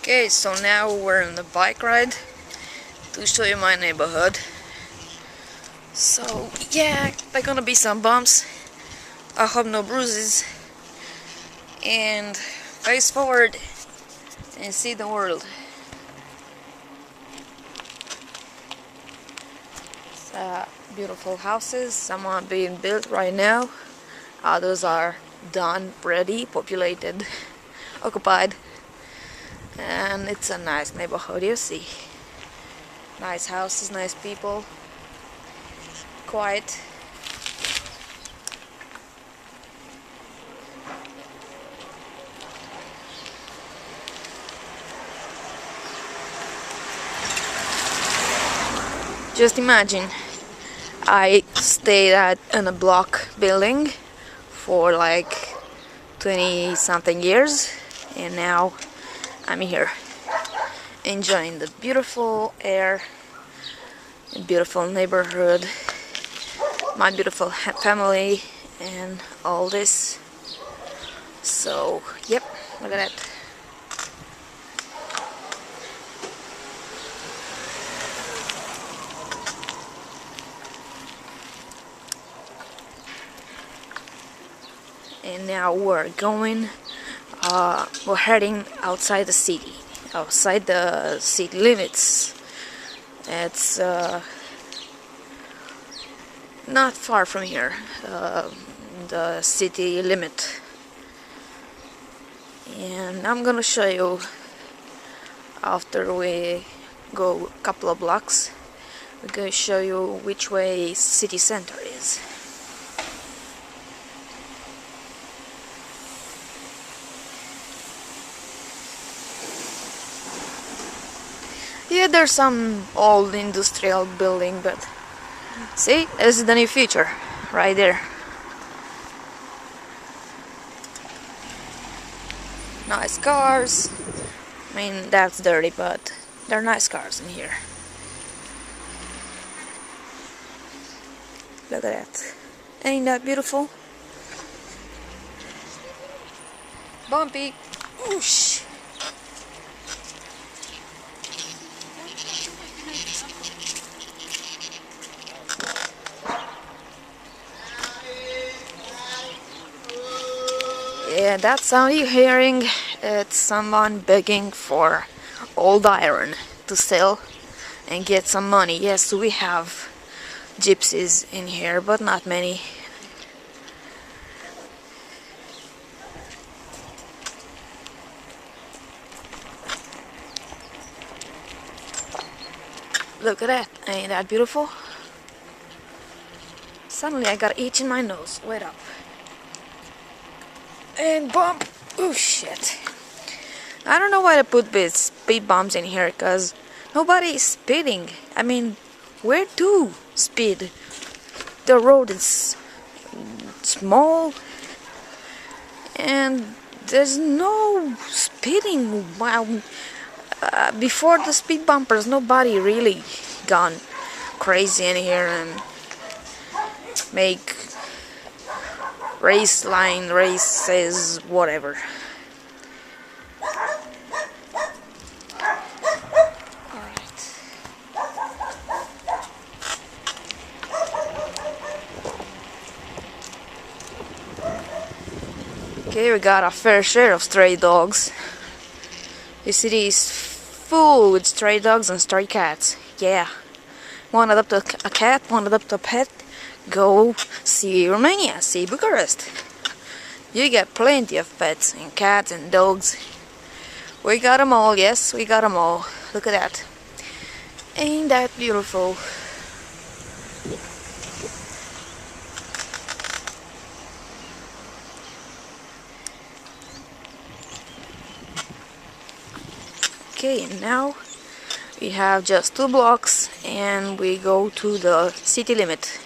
Okay, so now we're on the bike ride to show you my neighborhood. So yeah, there gonna be some bumps. I hope no bruises. And face forward and see the world. Beautiful houses. Some are being built right now. Others are done, ready, populated, occupied. And it's a nice neighborhood, you see. Nice houses, nice people. Quiet. Just imagine, I stayed in a block building for like 20 something years, and now I'm here enjoying the beautiful air, beautiful neighborhood, my beautiful family, and all this. So yep, look at that. And now we're heading outside the city, outside the city limits. It's not far from here, the city limit. And I'm gonna show you, after we go a couple of blocks, we're gonna show you which way city center is. Yeah, there's some old industrial building, but see, this is the new future, right there. Nice cars. I mean, that's dirty, but they're nice cars in here. Look at that. Ain't that beautiful? Bumpy. Oosh. Yeah, that sound you're hearing, it's someone begging for old iron to sell and get some money. Yes, we have gypsies in here, but not many. Look at that, ain't that beautiful? Suddenly I got itch in my nose. Wait up. And bump. Oh shit. I don't know why they put these speed bumps in here, because nobody is speeding. I mean, where to speed? The road is small and there's no speeding. Wow. Before the speed bumpers, nobody really gone crazy in here and make races, whatever. Alright. Okay, we got a fair share of stray dogs. The city is full with stray dogs and stray cats. Yeah. Want to adopt a cat? Want to adopt a pet? Go see Romania, see Bucharest. You get plenty of pets and cats and dogs. We got them all, yes, we got them all. Look at that. Ain't that beautiful? Okay, and now we have just 2 blocks and we go to the city limit.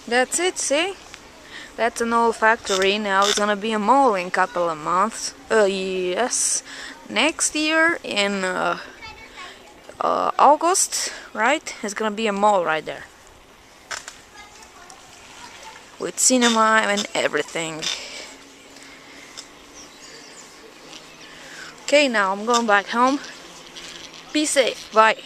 That's it, see? That's an old factory. Now it's gonna be a mall in a couple of months. Yes, next year in August, right? It's gonna be a mall right there with cinema and everything. Okay, now I'm going back home. Be safe. Bye.